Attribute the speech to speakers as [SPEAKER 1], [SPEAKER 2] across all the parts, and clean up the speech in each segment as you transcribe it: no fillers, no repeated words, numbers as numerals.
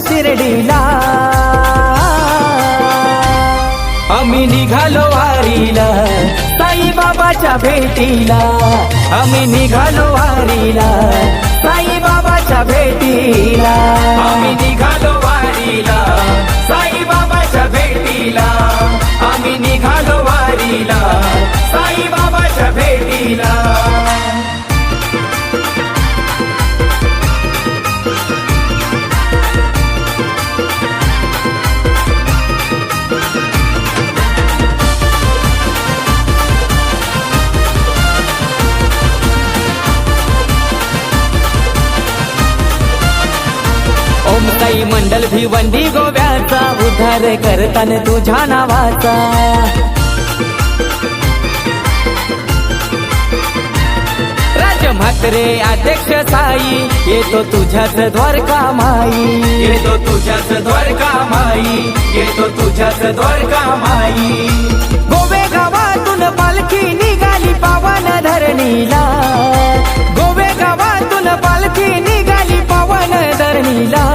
[SPEAKER 1] शिर्डीला, आम्ही निघालो वारीला साईबाबाच्या भेटीला, आम्ही निघालो वारीला साईबाबाच्या भेटीला,
[SPEAKER 2] आम्ही निघालो वारीला साईबाबाच्या भेटीला, आम्ही निघालो वारीला साईबाबाच्या भेटीला.
[SPEAKER 1] ओमताई मंडल भिवंडी गोव्याचा, उद्धार करताना तुझ्या नावाचा. राज म्हात्रे अध्यक्ष साई, येतो तुझ्याच द्वारका माई,
[SPEAKER 2] येतो तुझ्याच द्वारका माई, येतो तुझ्याच द्वारका माई.
[SPEAKER 1] गोवे गावातून पालखी निघाली पावन धरणीला, गोवे गावातून पालखी निघाली पावन धरणीला,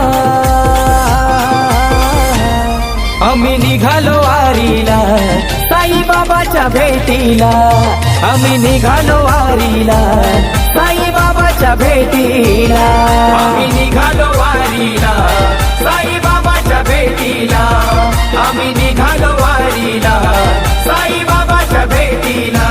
[SPEAKER 1] आम्ही निघालो वारीला साईबाबाच्या भेटीला, आम्ही निघालो वारीला साईबाबाच्या भेटीला,
[SPEAKER 2] आम्ही निघालो वारीला साईबाबाच्या भेटीला, आम्ही निघालो वारीला साईबाबाच्या भेटीला.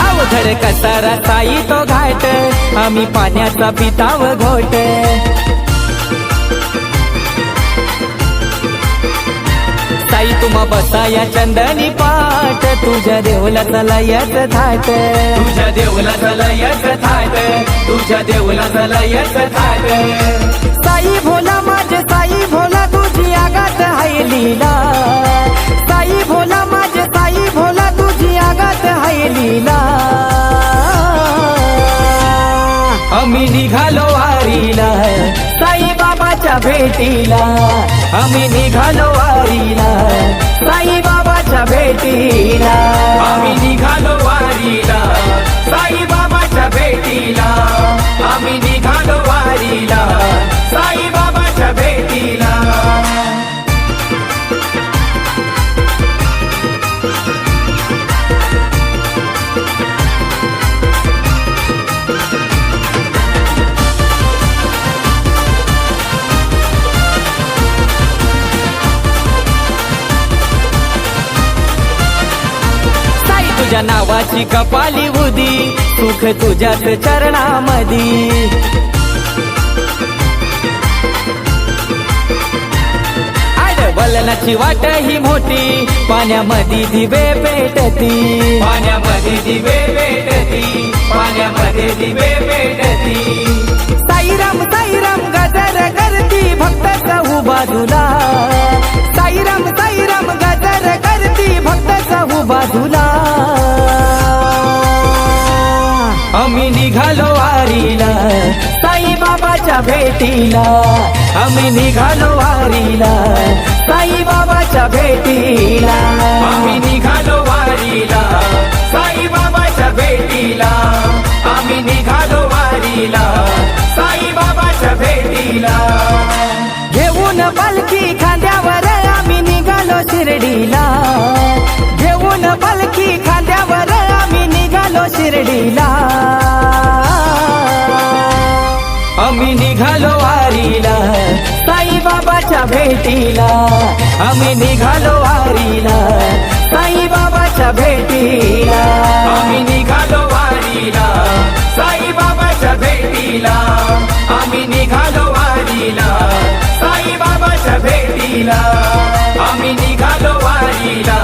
[SPEAKER 1] अवघड कसारा साई तो घाट, आम्ही पाण्याचा पिताव घोट. साई तुम्हा बसाया चंदनी पाट, तुझ्या देवलाचा लयच थाट,
[SPEAKER 2] तुझ्या देवलाचा लयच थाट, तुझ्या देवलाचा लयच थाट.
[SPEAKER 1] साई भोला माझे साई भोला तुझी आगात हाय लीला, साई भोला माझे साई भोला तुझी आगात हाय लीला, आम्ही निघालो वारीला साईबाबाच्या भेटीला, आम्ही निघालो वारीला साईबाबाच्या भेटीला,
[SPEAKER 2] आम्ही निघालो वारीला साईबाबाच्या भेटीला, आम्ही निघालो वारीला साईबाबाच्या भेटीला.
[SPEAKER 1] तुझ्या नावाची कपाली उदी, सुख तुझ्याच चरणामधी. आडवलनाची वाट ही मोठी, पाण्यामध्ये दिवे पेटती,
[SPEAKER 2] पाण्यामध्ये दिवे पेटती, पाण्यामध्ये दिवे पेटती.
[SPEAKER 1] साईराम साईराम गजर करती भक्त सहू बाजूला, साईराम साईराम गजर करती भक्त सहू बाजूला, आम्ही निघालो वारीला साईबाबाच्या भेटीला, आम्ही निघालो वारीला साईबाबाच्या भेटीला,
[SPEAKER 2] आम्ही निघालो वारीला साईबाबाच्या भेटीला, आम्ही निघालो वारीला साईबाबाच्या भेटीला.
[SPEAKER 1] घेऊन पालखी खांद्यावर आम्ही निघालो शिर्डीला, घेऊन पालखी खांद्यावर आम्ही निघालो शिर्डीला, आम्ही निघालो वारीला साईबाबाच्या भेटीला, आम्ही निघालो वारीला साईबाबाच्या भेटीला,
[SPEAKER 2] आम्ही निघालो वारीला साईबाबाच्या भेटीला, आम्ही निघालो वारीला साईबाबाच्या भेटीला, आम्ही निघालो वारीला